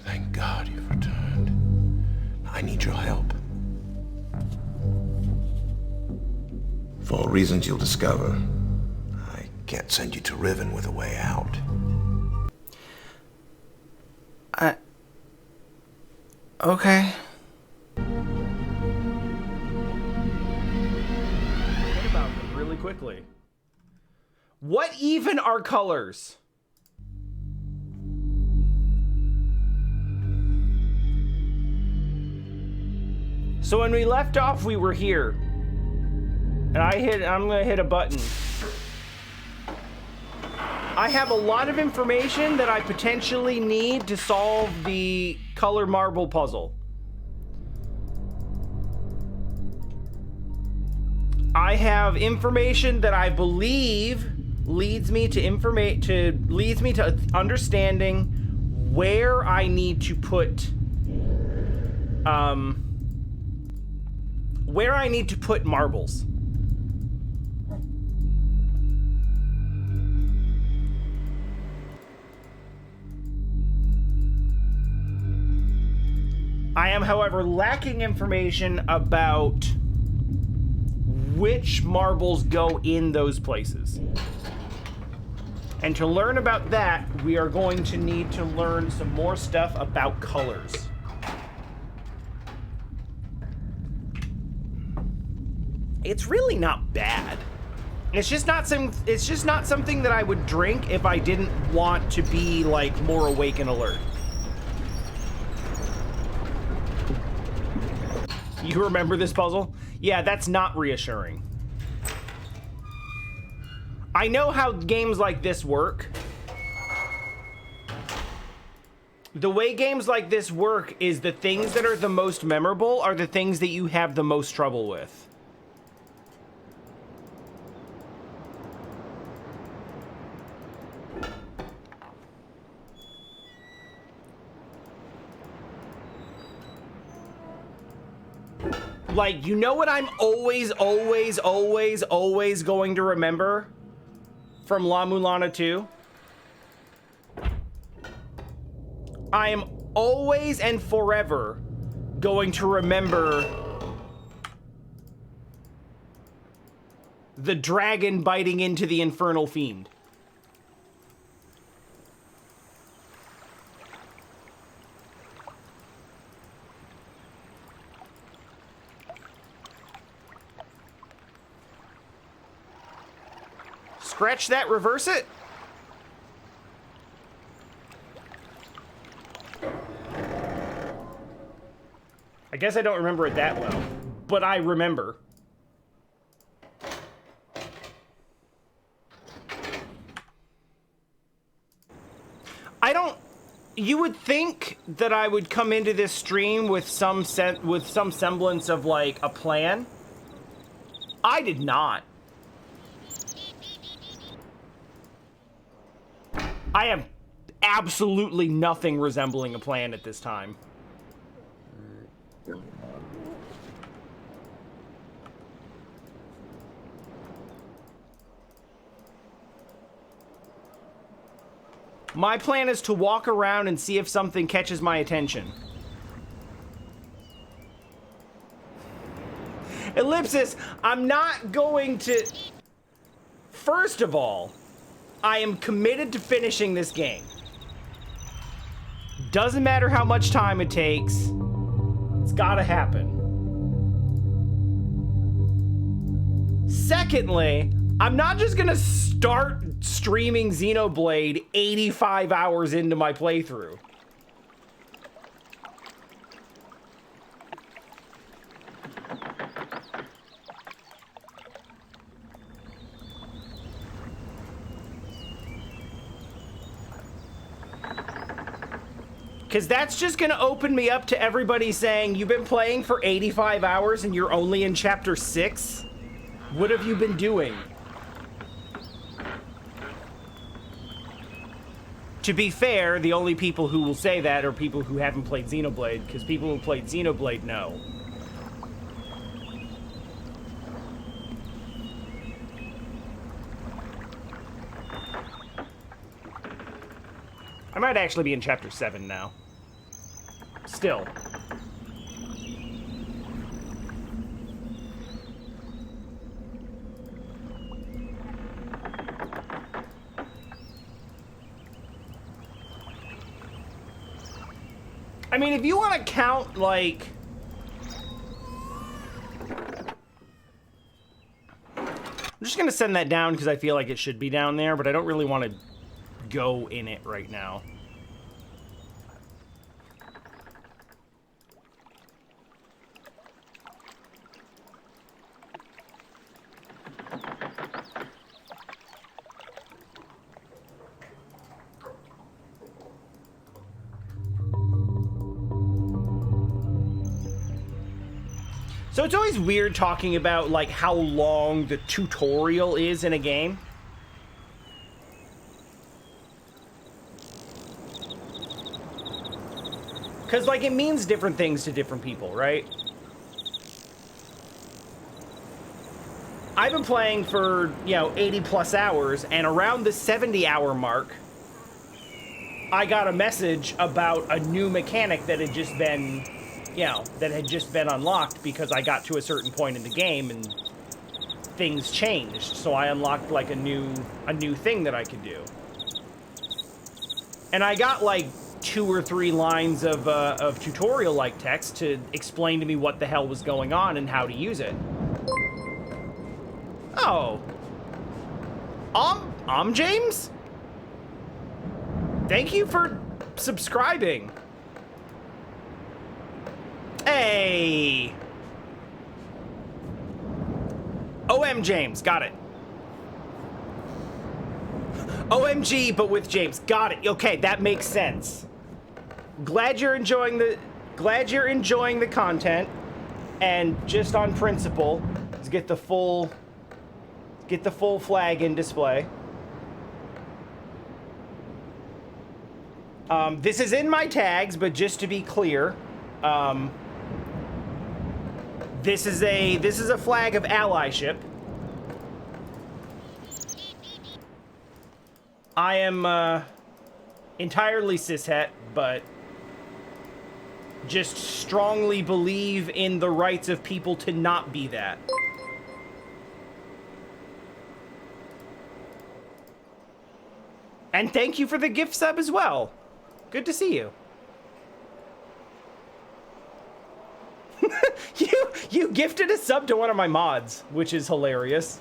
Thank God you've returned. I need your help. For reasons you'll discover, I can't send you to Riven with a way out. Okay. Think about them really quickly. What even are colors? So when we left off, we were here. And I'm gonna hit a button. I have a lot of information that I potentially need to solve the color marble puzzle. I have information that I believe leads me to understanding where I need to put marbles. I am, however, lacking information about which marbles go in those places. And to learn about that, we are going to need to learn some more stuff about colors. It's really not bad. It's just not something that I would drink if I didn't want to be like more awake and alert. You remember this puzzle? Yeah, that's not reassuring. I know how games like this work. The way games like this work is the things that are the most memorable are the things that you have the most trouble with. Like, you know what I'm always going to remember from La Mulana 2? I am always and forever going to remember the dragon biting into the infernal fiend. Scratch that, reverse it. I guess I don't remember it that well, but I remember. You would think that I would come into this stream with some semblance of like a plan. I did not. I have absolutely nothing resembling a plan at this time. My plan is to walk around and see if something catches my attention. Ellipsis, I'm not going to... First of all, I am committed to finishing this game. Doesn't matter how much time it takes. It's gotta happen. Secondly, I'm not just gonna start streaming Xenoblade 85 hours into my playthrough. Because that's just going to open me up to everybody saying, you've been playing for 85 hours and you're only in chapter 6? What have you been doing? To be fair, the only people who will say that are people who haven't played Xenoblade, because people who played Xenoblade know. I might actually be in chapter 7 now. Still. I mean, if you want to count, like... I'm just going to send that down because I feel like it should be down there, but I don't really want to go in it right now. So it's always weird talking about, like, how long the tutorial is in a game. Because, like, it means different things to different people, right? I've been playing for, 80 plus hours, and around the 70-hour mark, I got a message about a new mechanic that had just been... that had just been unlocked because I got to a certain point in the game and things changed. So I unlocked like a new thing that I could do. And I got like 2 or 3 lines of tutorial-like text to explain to me what the hell was going on and how to use it. Oh. I'm James? Thank you for subscribing. Hey! OM James, got it. OMG, but with James, got it. Okay, that makes sense. Glad you're enjoying the content, and just on principle, let's get the full flag in display. This is in my tags, but just to be clear, this is a flag of allyship. I am entirely cishet, but just strongly believe in the rights of people to not be that. And thank you for the gift sub as well. Good to see you. You gifted a sub to one of my mods, which is hilarious.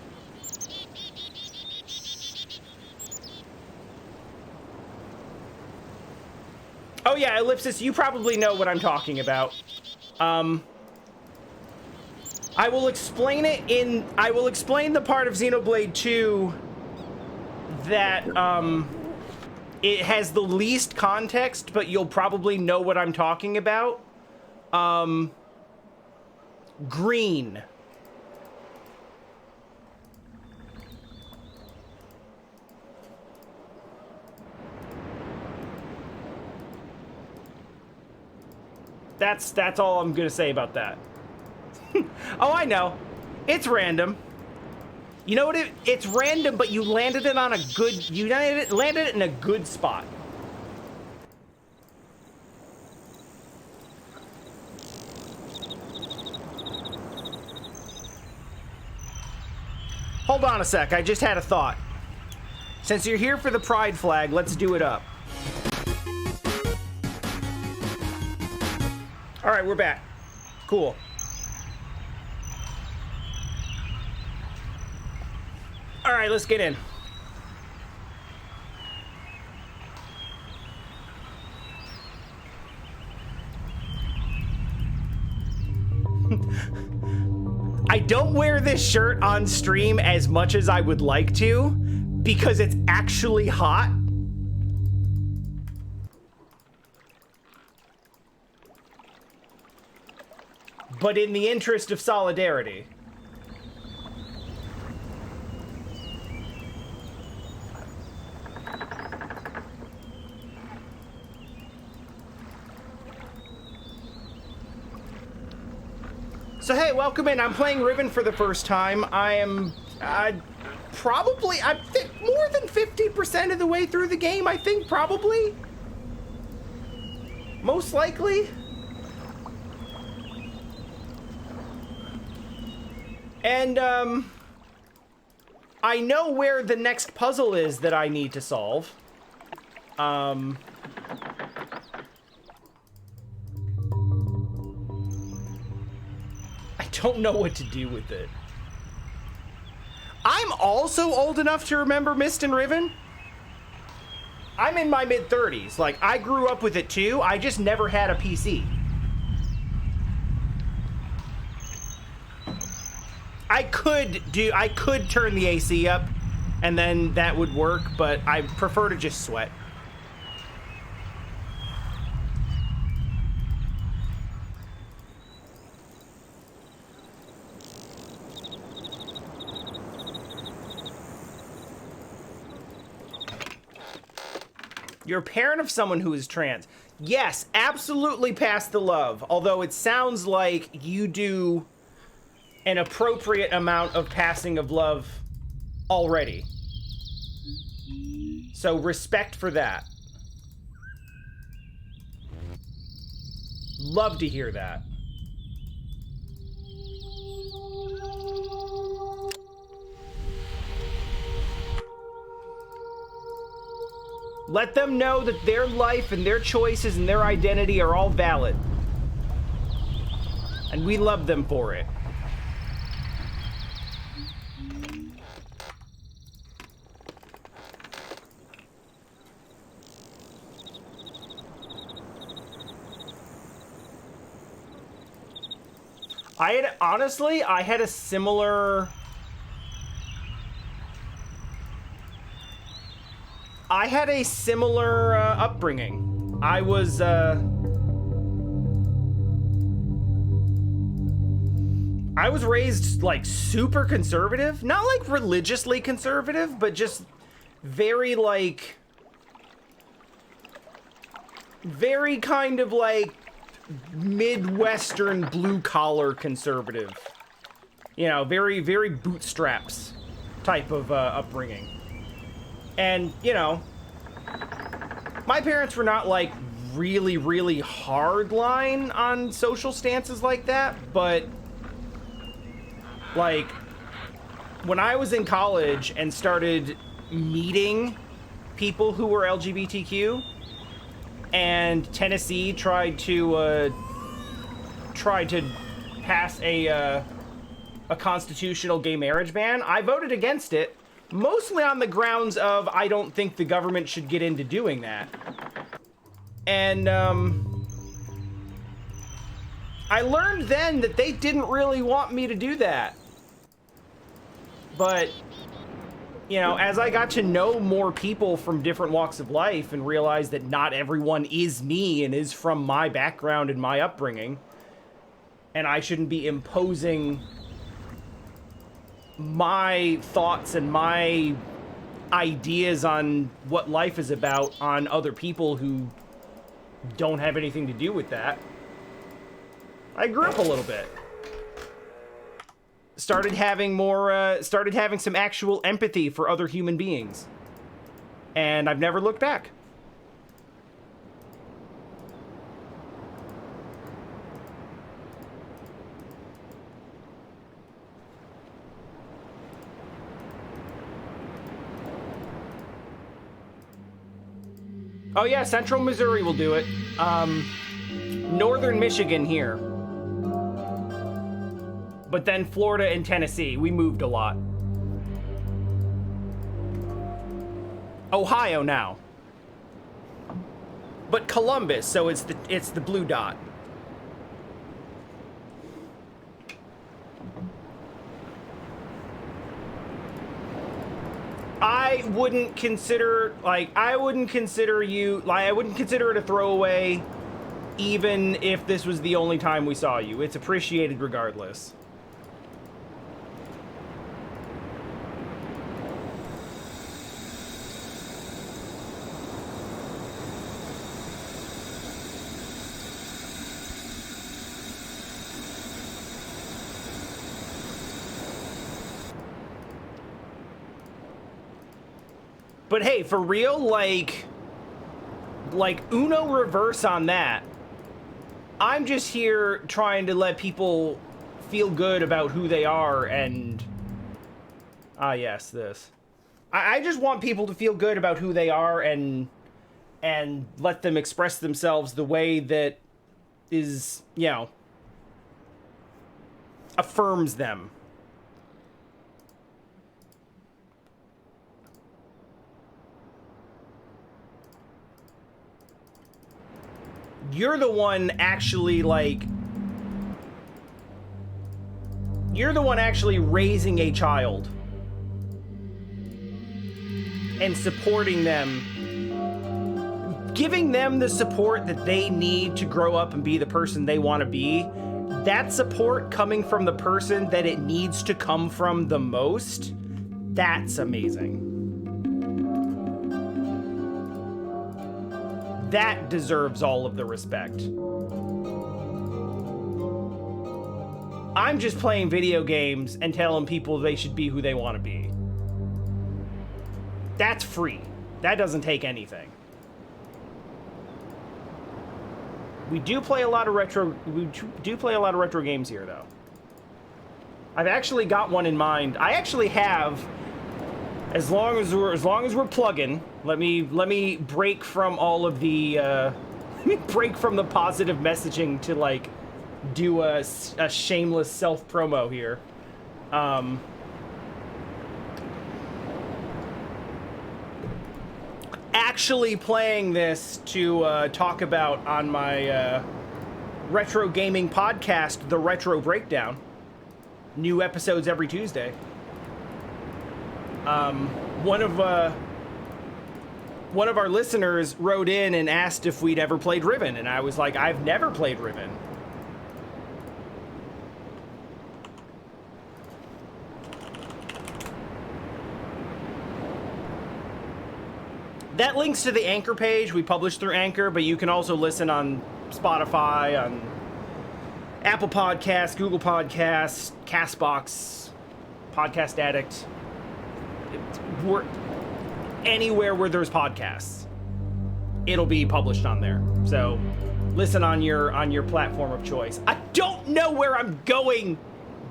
Oh yeah, Ellipsis, you probably know what I'm talking about. I will explain the part of Xenoblade 2 that it has the least context, but you'll probably know what I'm talking about. Green. That's all I'm gonna say about that. Oh, I know. It's random. You know what? It's random, but you landed it on a good. You landed it in a good spot. Hold on a sec, I just had a thought. Since you're here for the pride flag, let's do it up. All right, we're back. Cool. All right, let's get in. I don't wear this shirt on stream as much as I would like to because it's actually hot. But in the interest of solidarity. So hey, welcome in. I'm playing Riven for the first time. I think more than 50% of the way through the game, I think, probably. Most likely. And, I know where the next puzzle is that I need to solve. I don't know what to do with it. I'm also old enough to remember Myst and Riven. I'm in my mid-30s. Like, I grew up with it too. I just never had a PC. I could turn the AC up, and then that would work, but I prefer to just sweat. You're a parent of someone who is trans. Yes, absolutely pass the love. Although it sounds like you do an appropriate amount of passing of love already. So respect for that. Love to hear that. Let them know that their life and their choices and their identity are all valid. And we love them for it. I had a similar... upbringing. I was raised like super conservative, not like religiously conservative, but just very kind of like Midwestern blue collar conservative. You know, very, very bootstraps type of upbringing. And, you know, my parents were not, like, really, really hard line on social stances like that, but, like, when I was in college and started meeting people who were LGBTQ, and Tennessee tried to pass a constitutional gay marriage ban, I voted against it. Mostly on the grounds of I don't think the government should get into doing that. And, I learned then that they didn't really want me to do that. But, you know, as I got to know more people from different walks of life and realized that not everyone is me and is from my background and my upbringing, and I shouldn't be imposing my thoughts and my ideas on what life is about on other people who don't have anything to do with that. I grew up a little bit. Started having some actual empathy for other human beings. And I've never looked back. Oh yeah, Central Missouri will do it. Northern Michigan here. But then Florida and Tennessee, we moved a lot. Ohio now. But Columbus, so it's the blue dot. I wouldn't consider it a throwaway, even if this was the only time we saw you. It's appreciated regardless. But hey, for real, like Uno reverse on that. I'm just here trying to let people feel good about who they are and... Ah, yes, this. I just want people to feel good about who they are and let them express themselves the way that is, you know, affirms them. You're the one actually, like... You're the one actually raising a child. And supporting them. Giving them the support that they need to grow up and be the person they want to be. That support coming from the person that it needs to come from the most. That's amazing. That deserves all of the respect. I'm just playing video games and telling people they should be who they want to be. That's free. That doesn't take anything. We do play a lot of retro games here, though. I've actually got one in mind. I actually have, as long as we're plugging, let me break from all of the let me break from the positive messaging to like do a shameless self promo here. Actually playing this to talk about on my retro gaming podcast, The Retro Breakdown. New episodes every Tuesday. One of our listeners wrote in and asked if we'd ever played Riven, and I was like, I've never played Riven. That links to the Anchor page. We publish through Anchor, but you can also listen on Spotify, on Apple Podcasts, Google Podcasts, CastBox, Podcast Addict. We're anywhere where there's podcasts, it'll be published on there. So listen on your platform of choice. I don't know where I'm going,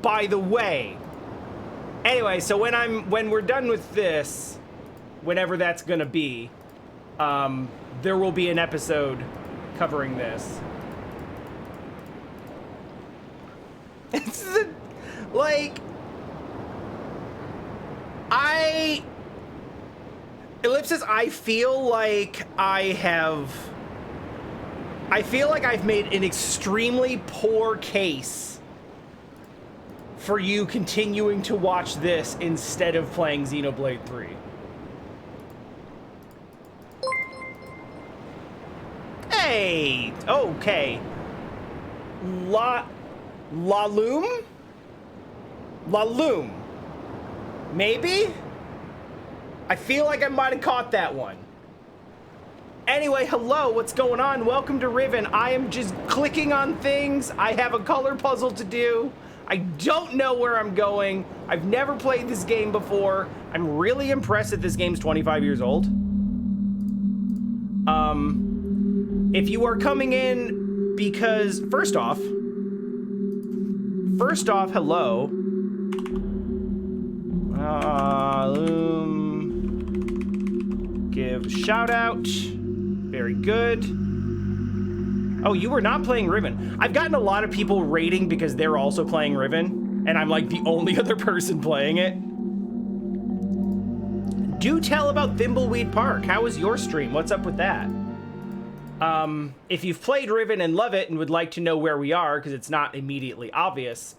by the way. Anyway, so when we're done with this, whenever that's gonna be, there will be an episode covering this. It's like, Ellipsis, I feel like I've made an extremely poor case for you continuing to watch this instead of playing Xenoblade 3. Hey, okay. Laloom? Maybe? I feel like I might have caught that one. Anyway, hello, what's going on? Welcome to Riven. I am just clicking on things. I have a color puzzle to do. I don't know where I'm going. I've never played this game before. I'm really impressed that this game's 25 years old. If you are coming in because, first off, hello. Give a shout out. Very good. Oh, you were not playing Riven. I've gotten a lot of people rating because they're also playing Riven, and I'm like the only other person playing it. Do tell about Thimbleweed Park. How was your stream? What's up with that? If you've played Riven and love it and would like to know where we are, because it's not immediately obvious,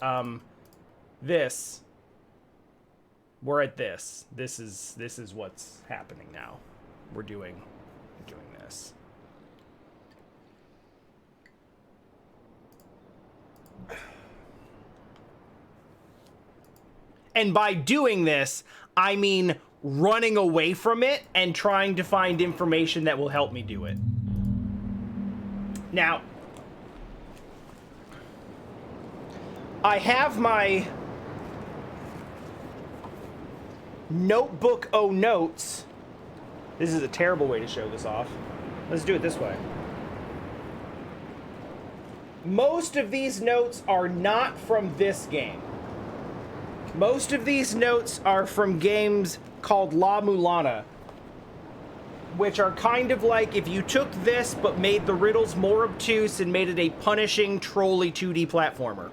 we're at this. This is what's happening now. We're doing this. And by doing this, I mean running away from it and trying to find information that will help me do it. Now, I have my notebook notes. This is a terrible way to show this off. Let's do it this way. Most of these notes are not from this game. Most of these notes are from games called La Mulana, which are kind of like if you took this but made the riddles more obtuse and made it a punishing, trolly 2D platformer.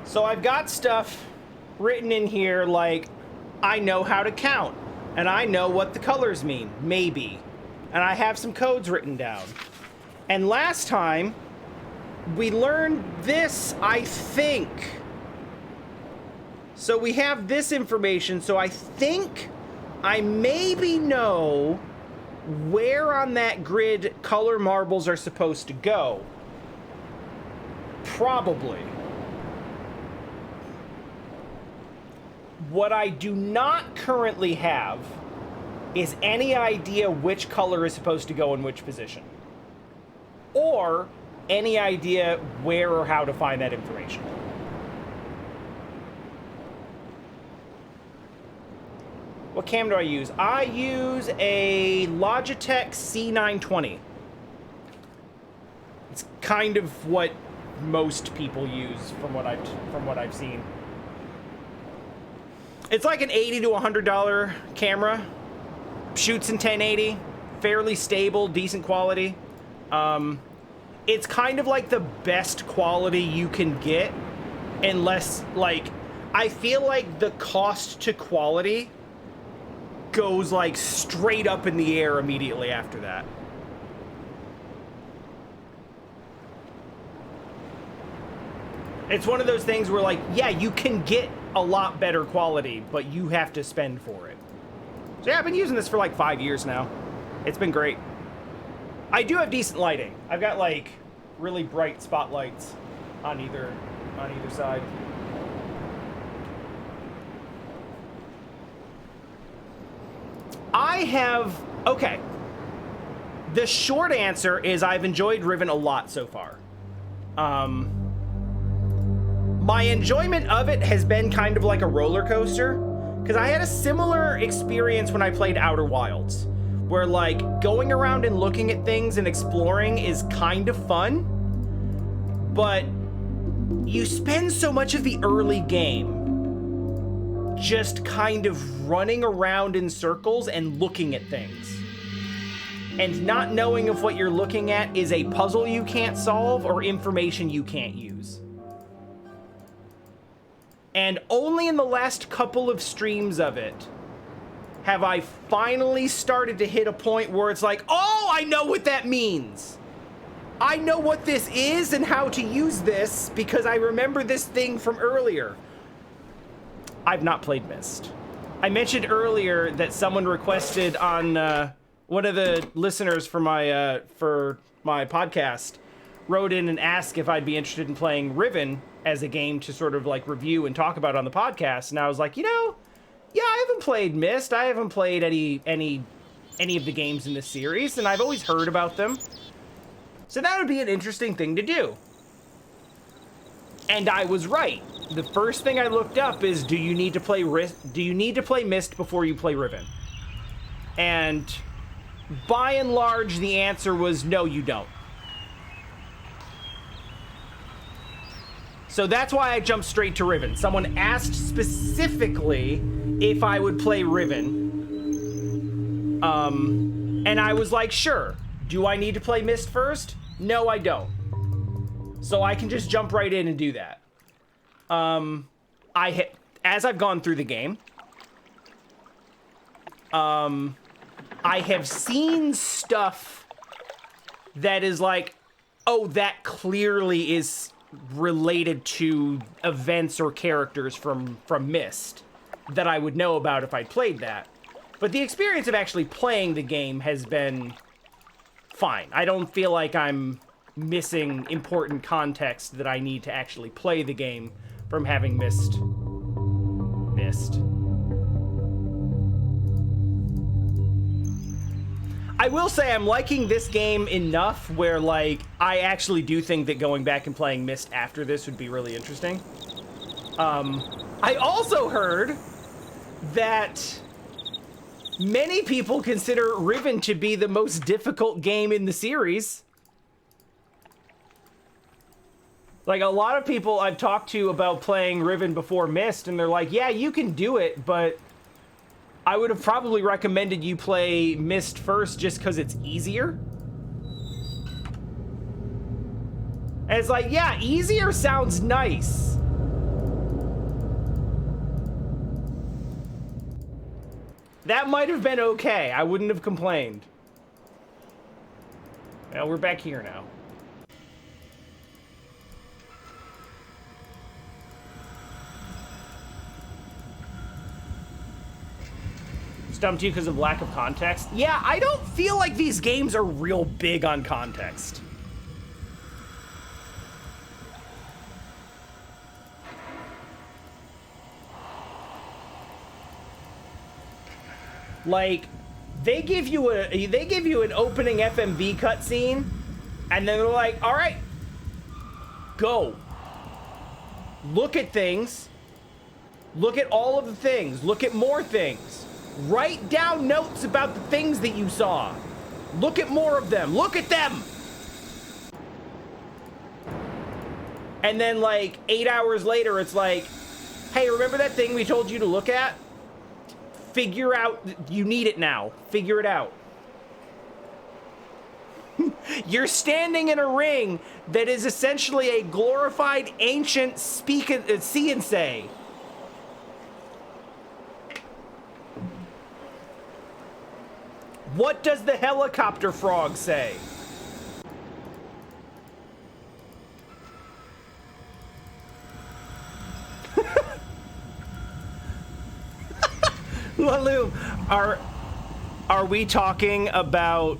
So I've got stuff written in here like, I know how to count, and I know what the colors mean, maybe. And I have some codes written down. And last time, we learned this, I think. So we have this information, so I think I maybe know where on that grid color marbles are supposed to go. Probably. What I do not currently have is any idea which color is supposed to go in which position. Or any idea where or how to find that information. What cam do I use? I use a Logitech C920. It's kind of what most people use from what I've seen. It's like an $80 to $100 camera. Shoots in 1080. Fairly stable, decent quality. It's kind of like the best quality you can get, unless, like, I feel like the cost to quality goes, like, straight up in the air immediately after that. It's one of those things where, like, yeah, you can get a lot better quality, but you have to spend for it. So yeah, I've been using this for like 5 years now. It's been great. I do have decent lighting. I've got like really bright spotlights on either side. Okay. The short answer is I've enjoyed Riven a lot so far. My enjoyment of it has been kind of like a roller coaster, because I had a similar experience when I played Outer Wilds, where like going around and looking at things and exploring is kind of fun, but you spend so much of the early game just kind of running around in circles and looking at things, and not knowing if what you're looking at is a puzzle you can't solve or information you can't use. And only in the last couple of streams of it have I finally started to hit a point where it's like, oh, I know what that means. I know what this is and how to use this because I remember this thing from earlier. I've not played Myst. I mentioned earlier that someone requested on one of the listeners for my podcast wrote in and asked if I'd be interested in playing Riven as a game to sort of like review and talk about on the podcast. And I was like, yeah, I haven't played Myst. I haven't played any of the games in this series, and I've always heard about them. So that would be an interesting thing to do. And I was right. The first thing I looked up is, do you need to play Myst before you play Riven? And by and large, the answer was no, you don't. So that's why I jumped straight to Riven. Someone asked specifically if I would play Riven. And I was like, sure. Do I need to play Myst first? No, I don't. So I can just jump right in and do that. As I've gone through the game, I have seen stuff that is like, oh, that clearly is related to events or characters from Myst that I would know about if I'd played that. But the experience of actually playing the game has been fine. I don't feel like I'm missing important context that I need to actually play the game from having missed. I will say I'm liking this game enough where, like, I actually do think that going back and playing Myst after this would be really interesting. I also heard that many people consider Riven to be the most difficult game in the series. Like, a lot of people I've talked to about playing Riven before Myst, and they're like, yeah, you can do it, but I would have probably recommended you play Myst first just because it's easier. And it's like, yeah, easier sounds nice. That might have been okay. I wouldn't have complained. Well, we're back here now. Stumped you because of lack of context? Yeah, I don't feel like these games are real big on context. Like, they give you an opening FMV cutscene, and then they're like, all right, go. Look at things. Look at all of the things. Look at more things. Write down notes about the things that you saw. Look at more of them. Look at them. And then, like, 8 hours later, it's like, hey, remember that thing we told you to look at? Figure out, you need it now. Figure it out. You're standing in a ring that is essentially a glorified ancient see and say. What does the helicopter frog say? Lalu, are we talking about...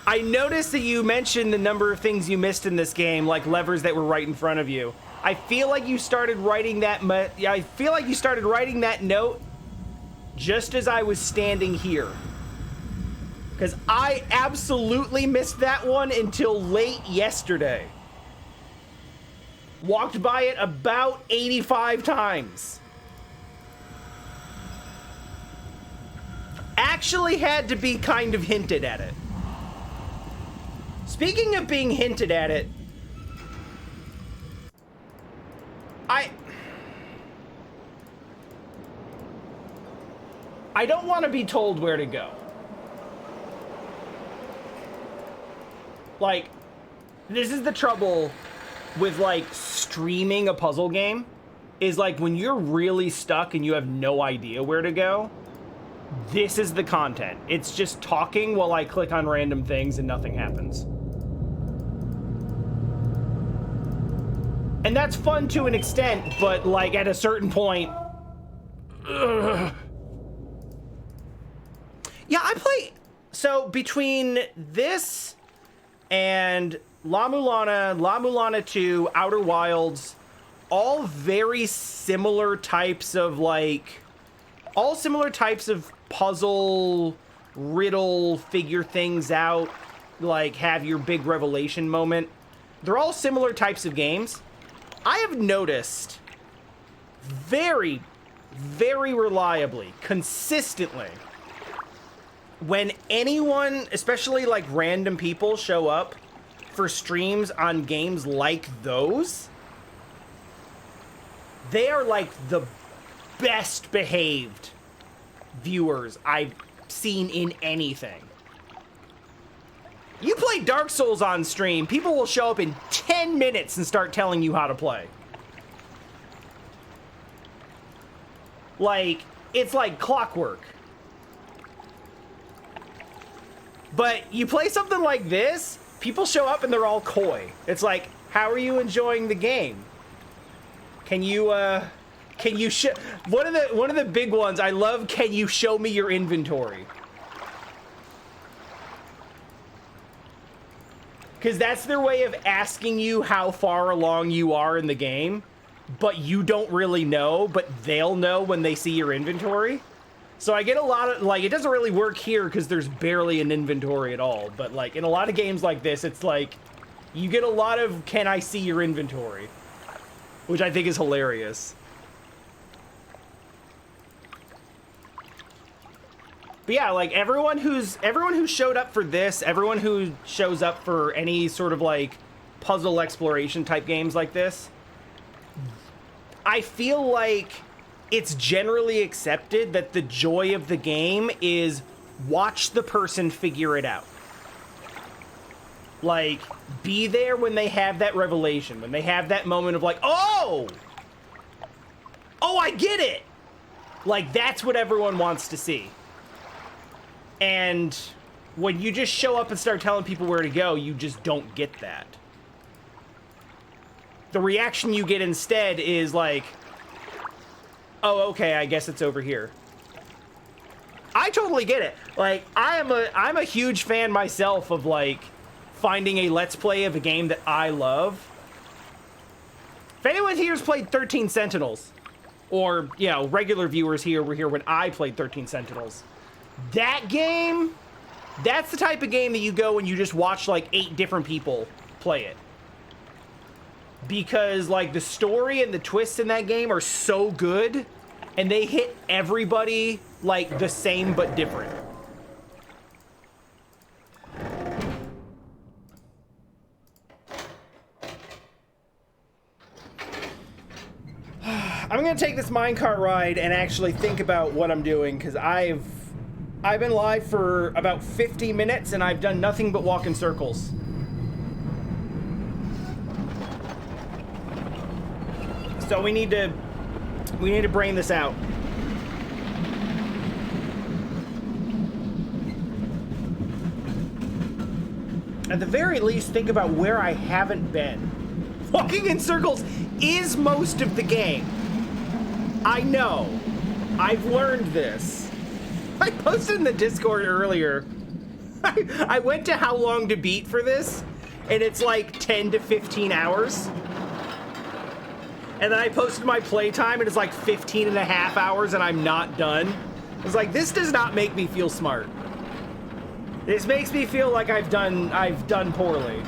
I noticed that you mentioned the number of things you missed in this game, like levers that were right in front of you. I feel like you started writing that note just as I was standing here. Because I absolutely missed that one until late yesterday. Walked by it about 85 times. Actually had to be kind of hinted at it. Speaking of being hinted at it, I don't want to be told where to go. Like, this is the trouble with, like, streaming a puzzle game, is, like, when you're really stuck and you have no idea where to go, this is the content. It's just talking while I click on random things and nothing happens. And that's fun to an extent, but, like, at a certain point... Ugh. Yeah, I play... So, between this and La Mulana 2, Outer Wilds, all very similar types of, like... all similar types of puzzle, riddle, figure things out, like, have your big revelation moment. They're all similar types of games. I have noticed very, very reliably, consistently, when anyone, especially like random people, show up for streams on games like those, they are like the best behaved viewers I've seen in anything. You play Dark Souls on stream, people will show up in 10 minutes and start telling you how to play. Like, it's like clockwork. But you play something like this, people show up and they're all coy. It's like, how are you enjoying the game? Can you one of the big ones I love, can you show me your inventory? Because that's their way of asking you how far along you are in the game, but you don't really know, but they'll know when they see your inventory. So I get a lot of, like, it doesn't really work here because there's barely an inventory at all, but, like, in a lot of games like this, it's like, You get a lot of "can I see your inventory," which I think is hilarious. But yeah, like everyone who showed up for this, everyone who shows up for any sort of like puzzle exploration type games like this, I feel like it's generally accepted that the joy of the game is watch the person figure it out. Like, be there when they have that revelation, when they have that moment of like, oh, I get it. Like, that's what everyone wants to see. And when you just show up and start telling people where to go, you just don't get that. The reaction you get instead is like, oh, okay, I guess it's over here. I totally get it. Like, I'm a huge fan myself of like finding a let's play of a game that I love. If anyone here's played 13 Sentinels, or, you know, regular viewers here were here when I played 13 Sentinels, that game, that's the type of game that you go and you just watch like 8 different people play it. Because like the story and the twists in that game are so good, and they hit everybody like the same but different. I'm gonna take this minecart ride and actually think about what I'm doing, because I've been live for about 50 minutes and I've done nothing but walk in circles. So we need to brain this out. At the very least, think about where I haven't been. Walking in circles is most of the game. I know. I've learned this. I posted in the Discord earlier. I went to how long to beat for this, and it's like 10 to 15 hours. And then I posted my playtime, and it's like 15 and a half hours, and I'm not done. I was like, this does not make me feel smart. This makes me feel like I've done poorly.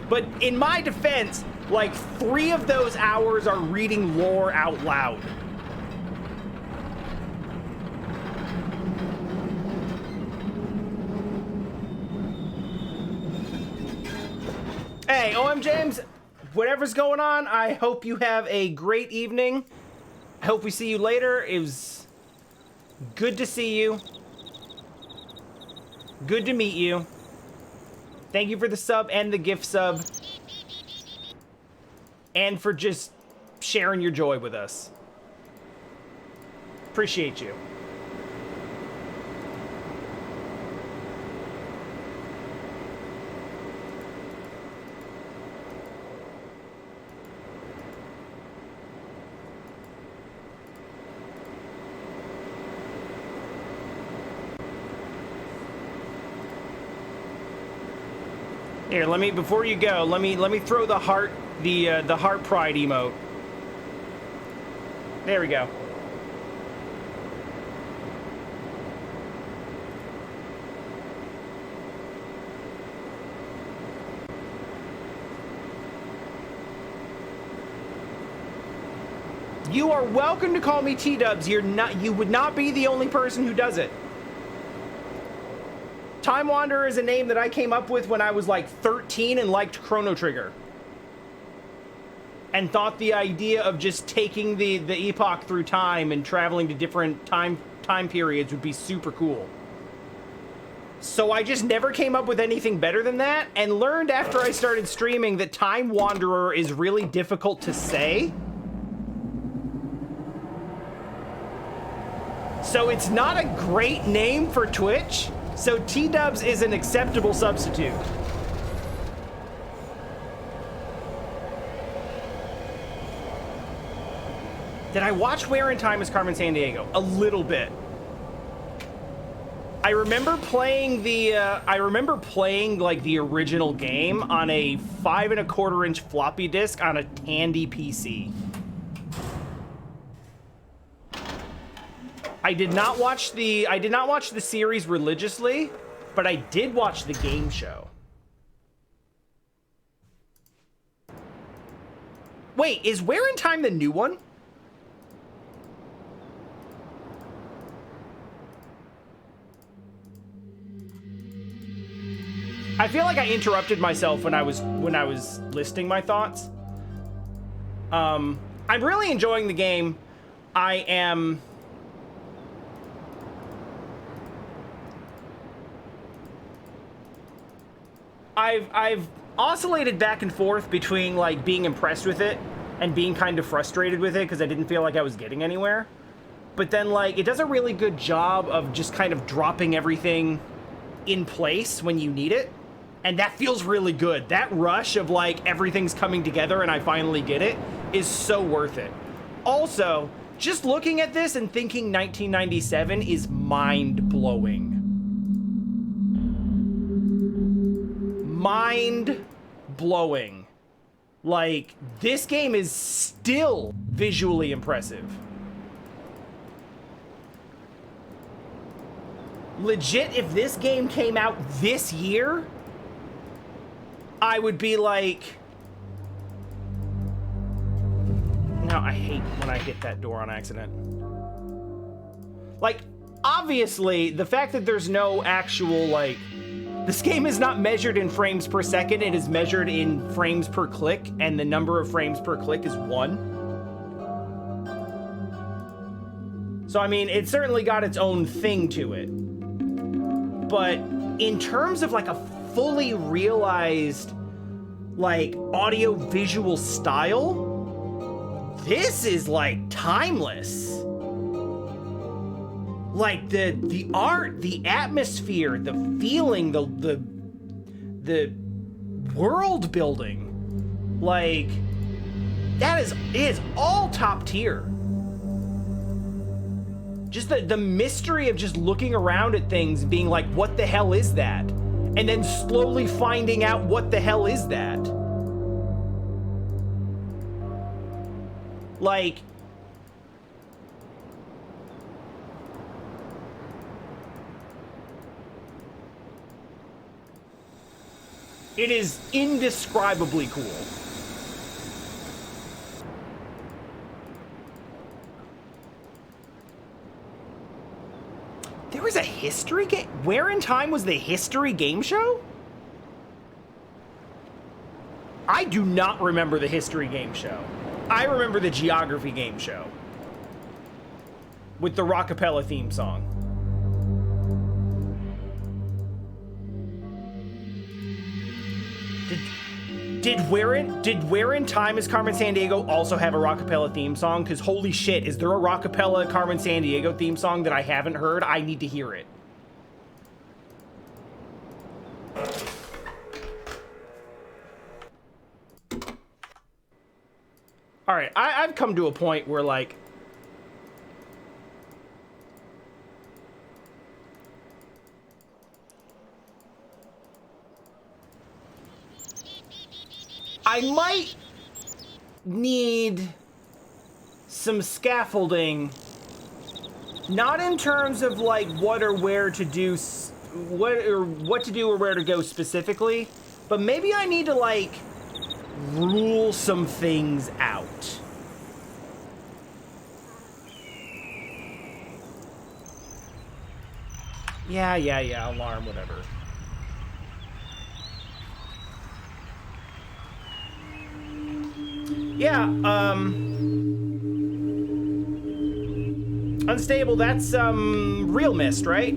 But in my defense, like 3 of those hours are reading lore out loud. Hey, OM James, whatever's going on, I hope you have a great evening. I hope we see you later. It was good to see you. Good to meet you. Thank you for the sub and the gift sub. And for just sharing your joy with us. Appreciate you. Here, let me, before you go, let me throw the heart, the heart pride emote. There we go. You are welcome to call me T-Dubs. You would not be the only person who does it. Time Wanderer is a name that I came up with when I was like 13 and liked Chrono Trigger. And thought the idea of just taking the epoch through time and traveling to different time periods would be super cool. So I just never came up with anything better than that, and learned after I started streaming that Time Wanderer is really difficult to say. So it's not a great name for Twitch. So T-Dubs is an acceptable substitute. Did I watch Where in Time is Carmen Sandiego? A little bit. I remember playing like the original game on a 5 1/4 inch floppy disk on a Tandy PC. I did not watch the series religiously, but I did watch the game show. Wait, is Where in Time the new one? I feel like I interrupted myself when I was listing my thoughts. I'm really enjoying the game. I've oscillated back and forth between like being impressed with it and being kind of frustrated with it because I didn't feel like I was getting anywhere. But then like it does a really good job of just kind of dropping everything in place when you need it. And that feels really good. That rush of like everything's coming together and I finally get it is so worth it. Also, just looking at this and thinking 1997 is mind-blowing. Mind-blowing. Like, this game is still visually impressive. Legit, if this game came out this year, I would be like... No, I hate when I hit that door on accident. Like, obviously, the fact that there's no actual, like... This game is not measured in frames per second, it is measured in frames per click, and the number of frames per click is 1. So, I mean, it certainly got its own thing to it. But in terms of, like, a fully realized, like, audio-visual style, this is, like, timeless. Like, the art, the atmosphere, the feeling, the world building, like, it is all top tier. Just the mystery of just looking around at things and being like, what the hell is that? And then slowly finding out what the hell is that. Like, it is indescribably cool. There was a history game? Where in Time was the history game show? I do not remember the history game show. I remember the geography game show. With the Rockapella theme song. Did Where in Time is Carmen Sandiego also have a Rockapella theme song? Because holy shit, is there a Rockapella Carmen Sandiego theme song that I haven't heard? I need to hear it. Alright, I've come to a point where, like, I might need some scaffolding, not in terms of like what or where to do, what to do or where to go specifically, but maybe I need to like rule some things out. Yeah, alarm, whatever. Yeah, Unstable, that's, real Myst, right?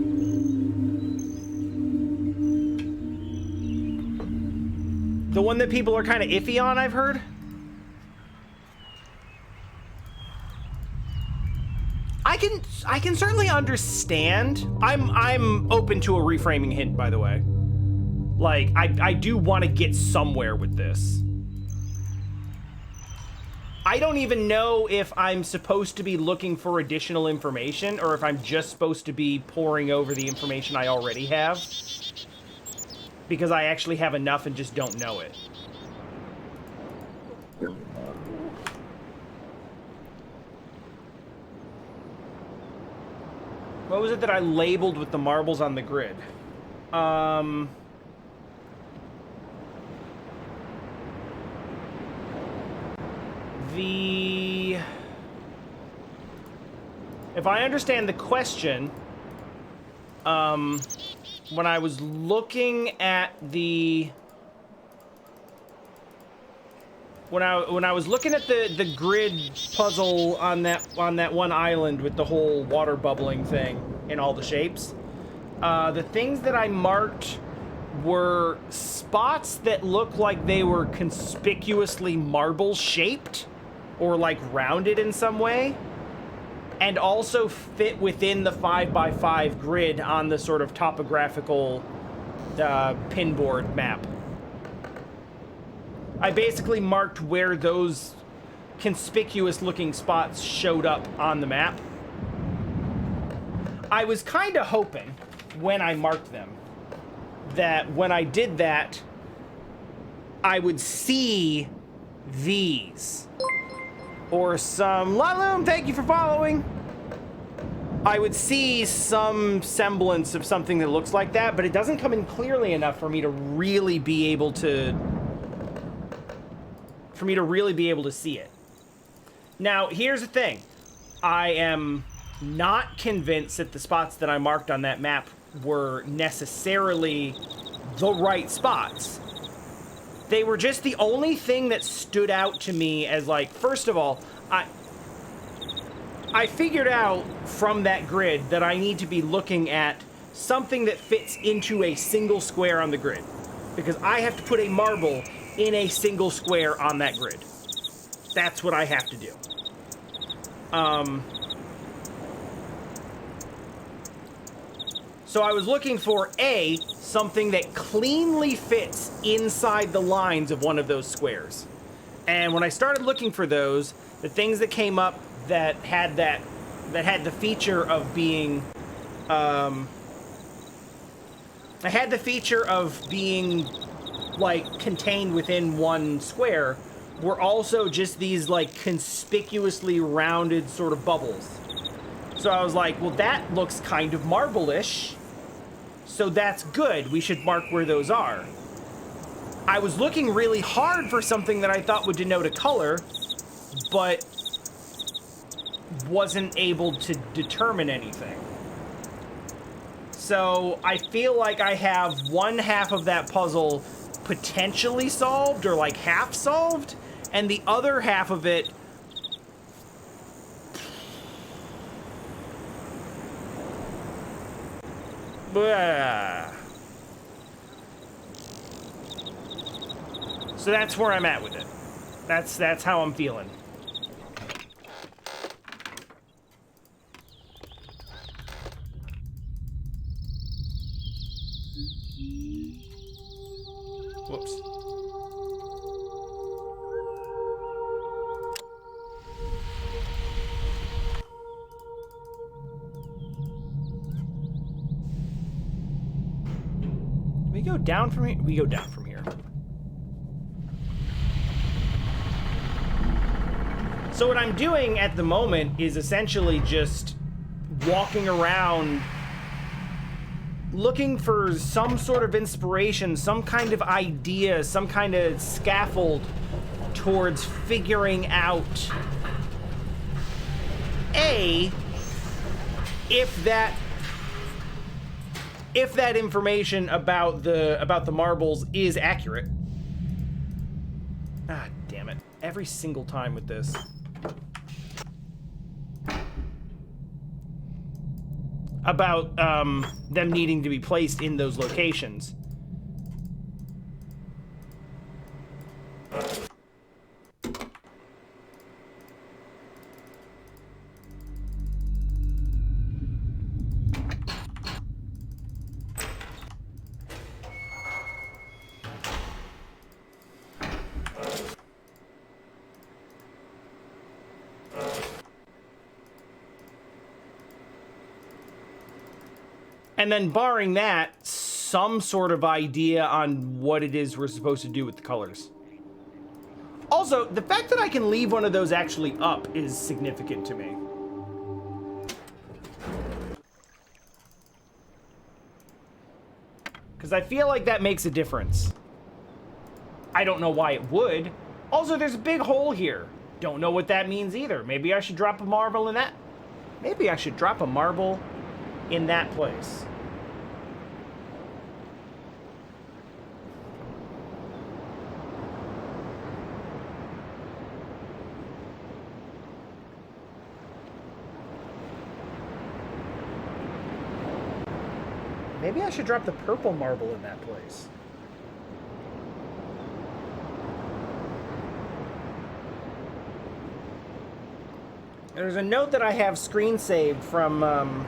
The one that people are kind of iffy on, I've heard? I can certainly understand. I'm open to a reframing hint, by the way. Like, I do want to get somewhere with this. I don't even know if I'm supposed to be looking for additional information or if I'm just supposed to be poring over the information I already have. Because I actually have enough and just don't know it. What was it that I labeled with the marbles on the grid? the... If I understand the question, when I was looking at the... When I was looking at the grid puzzle on that one island with the whole water bubbling thing in all the shapes, the things that I marked were spots that looked like they were conspicuously marble shaped or like rounded in some way, and also fit within the 5x5 grid on the sort of topographical pinboard map. I basically marked where those conspicuous looking spots showed up on the map. I was kind of hoping when I marked them that when I did that, I would see these. Or some... Laloom, thank you for following! I would see some semblance of something that looks like that, but it doesn't come in clearly enough for me to really be able to... see it. Now, here's the thing. I am not convinced that the spots that I marked on that map were necessarily the right spots. They were just the only thing that stood out to me as, like, first of all, I figured out from that grid that I need to be looking at something that fits into a single square on the grid, because I have to put a marble in a single square on that grid. That's what I have to do. So I was looking for something that cleanly fits inside the lines of one of those squares. And when I started looking for those, the things that came up that had the feature of being like contained within one square were also just these like conspicuously rounded sort of bubbles. So I was like, well, that looks kind of marble-ish, so that's good. We should mark where those are. I was looking really hard for something that I thought would denote a color, but wasn't able to determine anything. So I feel like I have one half of that puzzle potentially solved, or like half solved, and the other half of it blah. So that's where I'm at with it. That's how I'm feeling. Whoops. We go down from here? We go down from here. So what I'm doing at the moment is essentially just walking around looking for some sort of inspiration, some kind of idea, some kind of scaffold towards figuring out if that information about the marbles is accurate. Ah, damn it. Every single time with this. About them needing to be placed in those locations. And then barring that, some sort of idea on what it is we're supposed to do with the colors. Also, the fact that I can leave one of those actually up is significant to me. Because I feel like that makes a difference. I don't know why it would. Also, there's a big hole here. Don't know what that means either. Maybe I should drop a marble in that. Maybe I should drop a marble in that place. Maybe I should drop the purple marble in that place. There's a note that I have screen saved from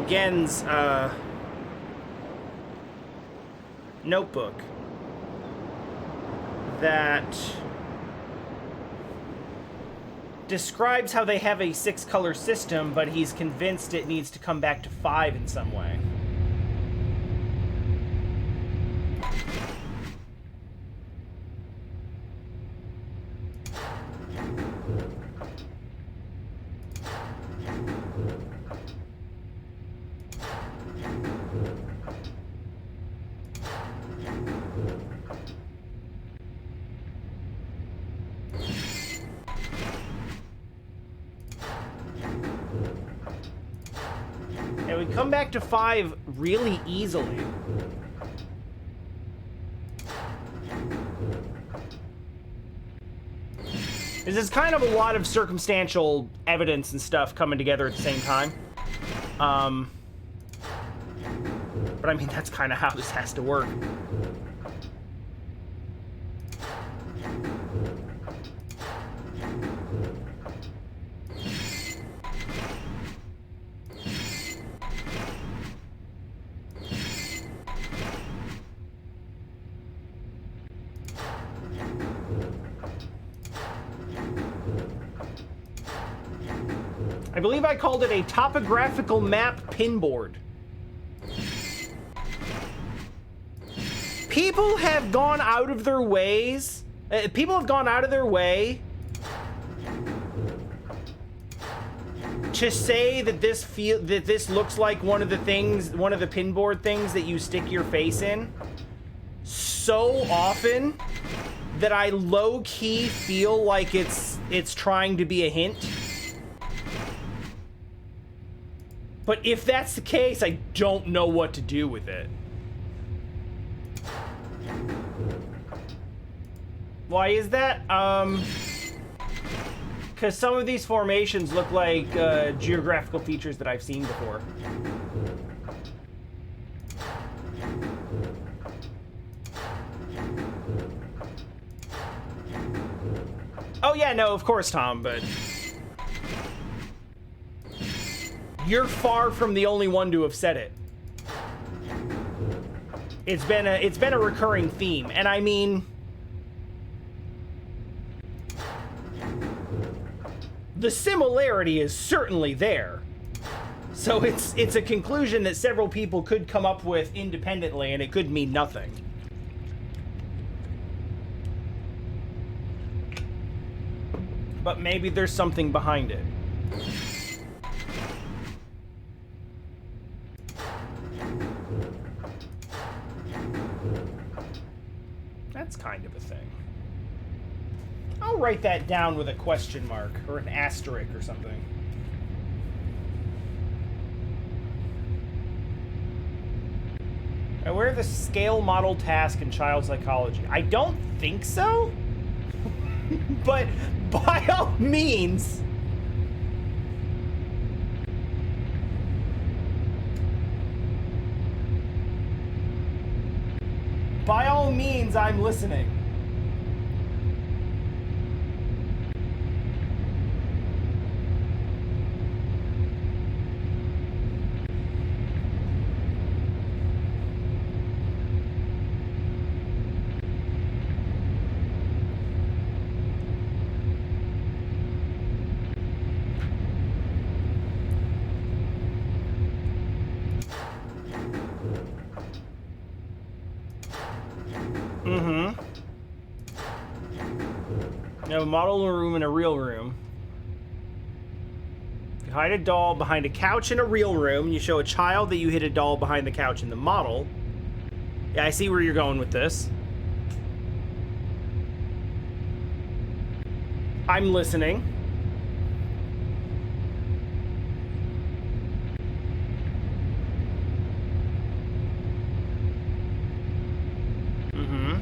Gen's notebook that describes how they have a 6-color system, but he's convinced it needs to come back to 5 in some way. And we come back to 5 really easily. This is kind of a lot of circumstantial evidence and stuff coming together at the same time. But I mean, that's kind of how this has to work. I believe I called it a topographical map pinboard. People have gone out of their ways. People have gone out of their way to say that this looks like one of the pinboard things that you stick your face in so often that I low-key feel like it's trying to be a hint. But if that's the case, I don't know what to do with it. Why is that? Because some of these formations look like geographical features that I've seen before. Oh yeah, no, of course, Tom, but you're far from the only one to have said it. It's been a recurring theme, and I mean, the similarity is certainly there. So it's a conclusion that several people could come up with independently, and it could mean nothing. But maybe there's something behind it. That's kind of a thing. I'll write that down with a question mark or an asterisk or something. Where are the scale model task in child psychology? I don't think so. But by all means, I'm listening. You have a model room and a real room. You hide a doll behind a couch in a real room. You show a child that you hid a doll behind the couch in the model. Yeah, I see where you're going with this. I'm listening.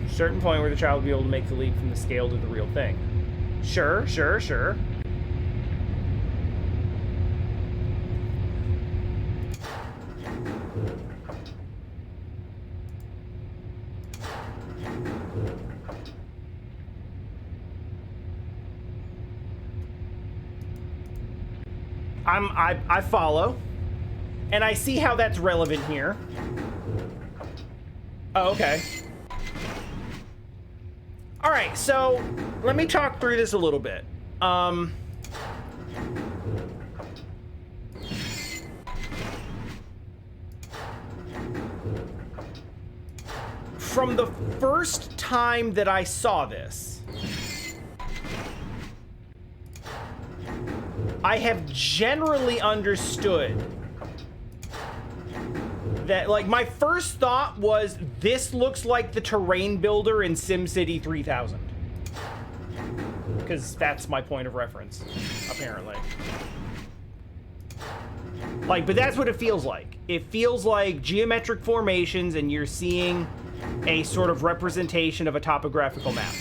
Certain point where the child will be able to make the leap from the scale to the real thing. Sure. I follow. And I see how that's relevant here. Oh, okay. All right, so let me talk through this a little bit. From the first time that I saw this, I have generally understood that, like, my first thought was, this looks like the terrain builder in SimCity 3000. Because that's my point of reference, apparently. Like, but that's what it feels like. It feels like geometric formations, and you're seeing a sort of representation of a topographical map.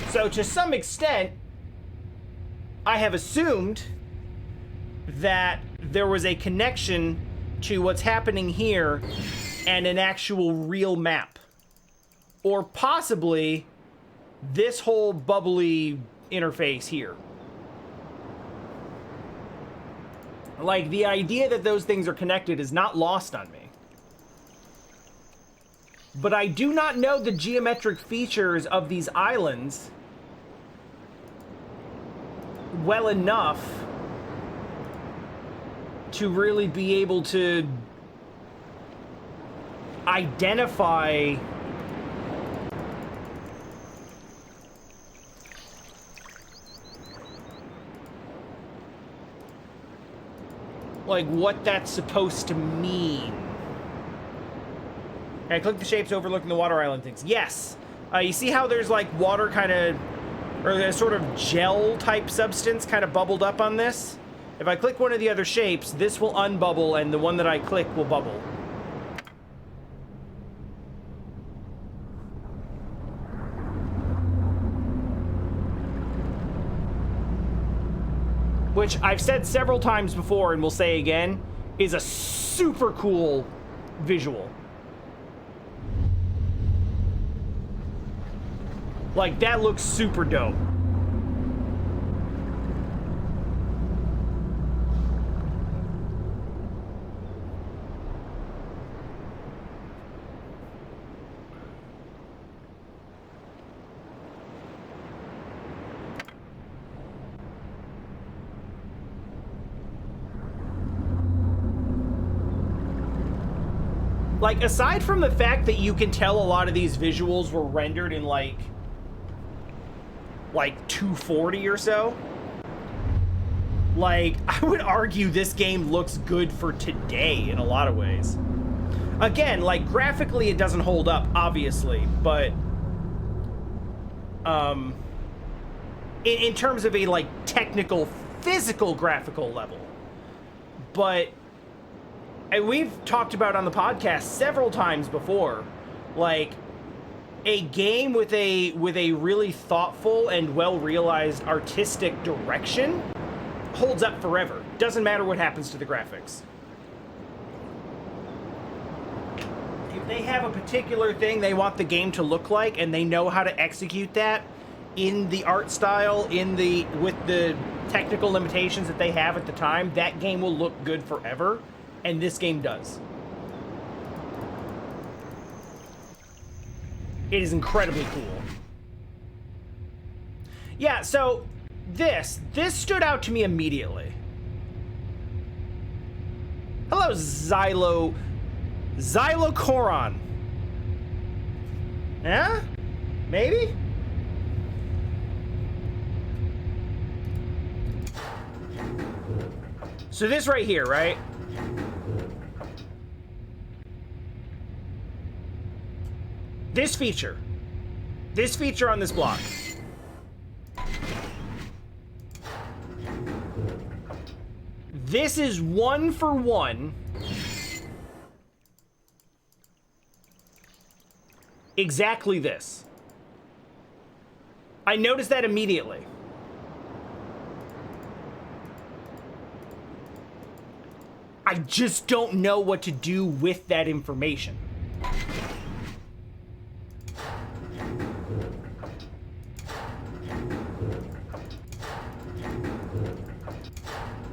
So, to some extent, I have assumed that there was a connection to what's happening here and an actual real map. Or possibly this whole bubbly interface here. Like, the idea that those things are connected is not lost on me. But I do not know the geometric features of these islands well enough to really be able to identify like what that's supposed to mean. Okay, click the shapes overlooking the water island things. Yes. You see how there's like water kind of, or a sort of gel type substance kind of bubbled up on this? If I click one of the other shapes, this will unbubble and the one that I click will bubble. Which I've said several times before and will say again, is a super cool visual. Like, that looks super dope. Like, aside from the fact that you can tell a lot of these visuals were rendered in like 240 or so, like, I would argue this game looks good for today in a lot of ways. Again, like, graphically it doesn't hold up, obviously, but in terms of a like technical, physical, graphical level. But and we've talked about on the podcast several times before, like, a game with a really thoughtful and well-realized artistic direction holds up forever. Doesn't matter what happens to the graphics. If they have a particular thing they want the game to look like, and they know how to execute that in the art style, with the technical limitations that they have at the time, that game will look good forever, and this game does. It is incredibly cool. Yeah, so this stood out to me immediately. Hello, Xylocoron. Yeah? Maybe? So this right here, right? This feature. This feature on this block. This is 1 for 1. Exactly this. I noticed that immediately. I just don't know what to do with that information.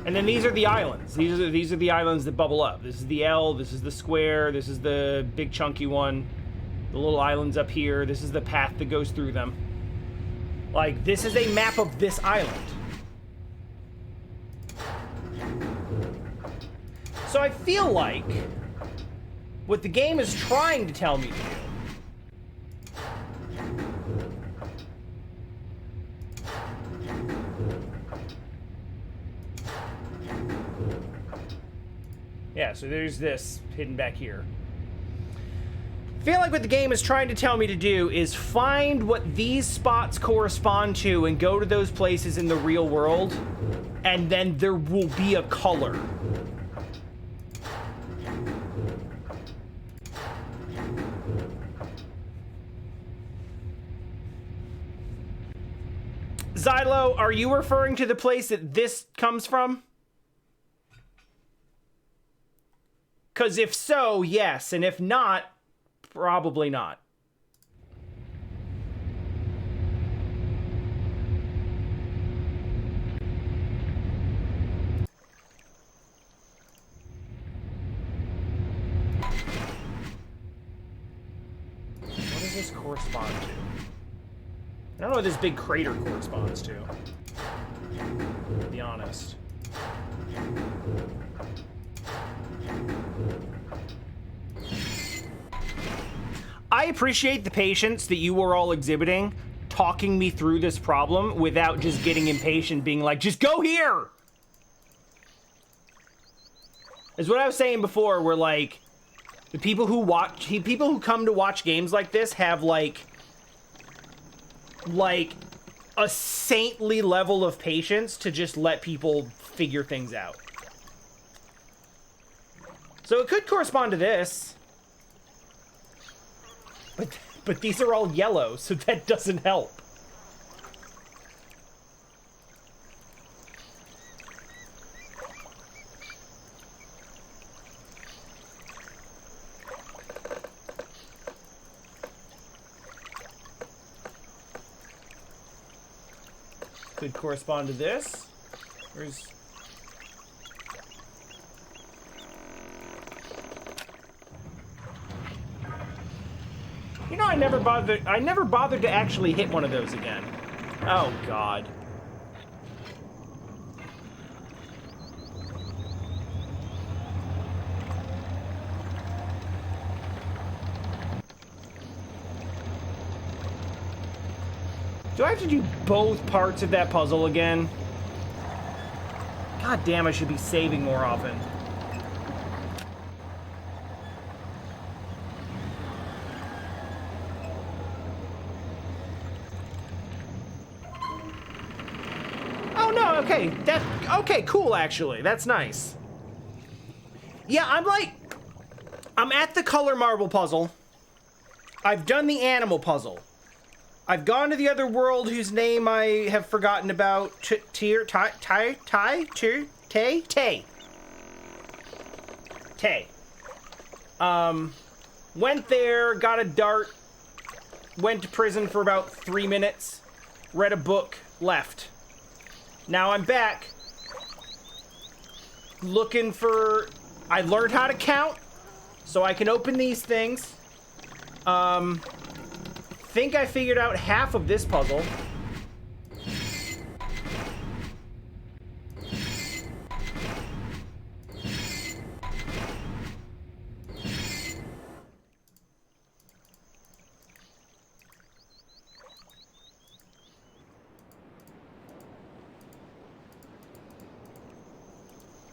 And then these are the islands. These are the islands that bubble up. This is the L, this is the square, this is the big chunky one. The little islands up here, this is the path that goes through them. Like, this is a map of this island. So I feel like what the game is trying to tell me to do yeah, so there's this hidden back here. I feel like what the game is trying to tell me to do is find what these spots correspond to and go to those places in the real world, and then there will be a color. Xylo, are you referring to the place that this comes from? Because if so, yes, and if not, probably not. What does this correspond to? I don't know what this big crater corresponds to be honest. I appreciate the patience that you were all exhibiting, talking me through this problem without just getting impatient, being like, just go here! Is what I was saying before, where, like, the people who come to watch games like this have, like a saintly level of patience to just let people figure things out. So it could correspond to this. But these are all yellow, so that doesn't help. Could correspond to this. Where's... You know, I never bothered to actually hit one of those again. Oh, God. Do I have to do both parts of that puzzle again? God damn, I should be saving more often. Oh no, okay, okay, cool actually. That's nice. Yeah, I'm at the color marble puzzle. I've done the animal puzzle. I've gone to the other world whose name I have forgotten about. Tay. Went there, got a dart, went to prison for about 3 minutes, read a book, left. Now I'm back, looking for... I learned how to count, so I can open these things. Think I figured out half of this puzzle.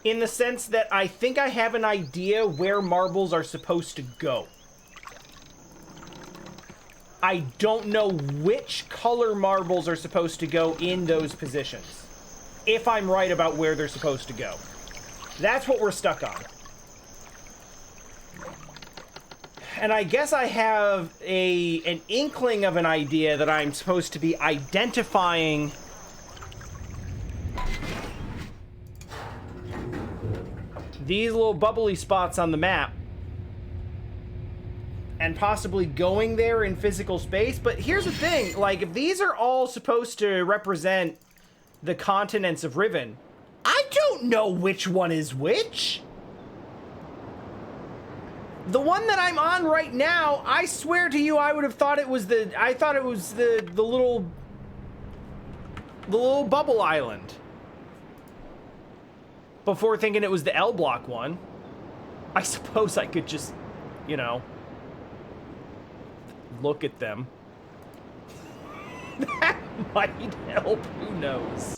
In the sense that I think I have an idea where marbles are supposed to go. I don't know which color marbles are supposed to go in those positions. If I'm right about where they're supposed to go. That's what we're stuck on. And I guess I have an inkling of an idea that I'm supposed to be identifying these little bubbly spots on the map and possibly going there in physical space. But here's the thing, like, if these are all supposed to represent the continents of Riven, I don't know which one is which. The one that I'm on right now, I swear to you, I would have thought it was the little bubble island. Before thinking it was the L block one. I suppose I could just, you know, look at them. That might help, who knows.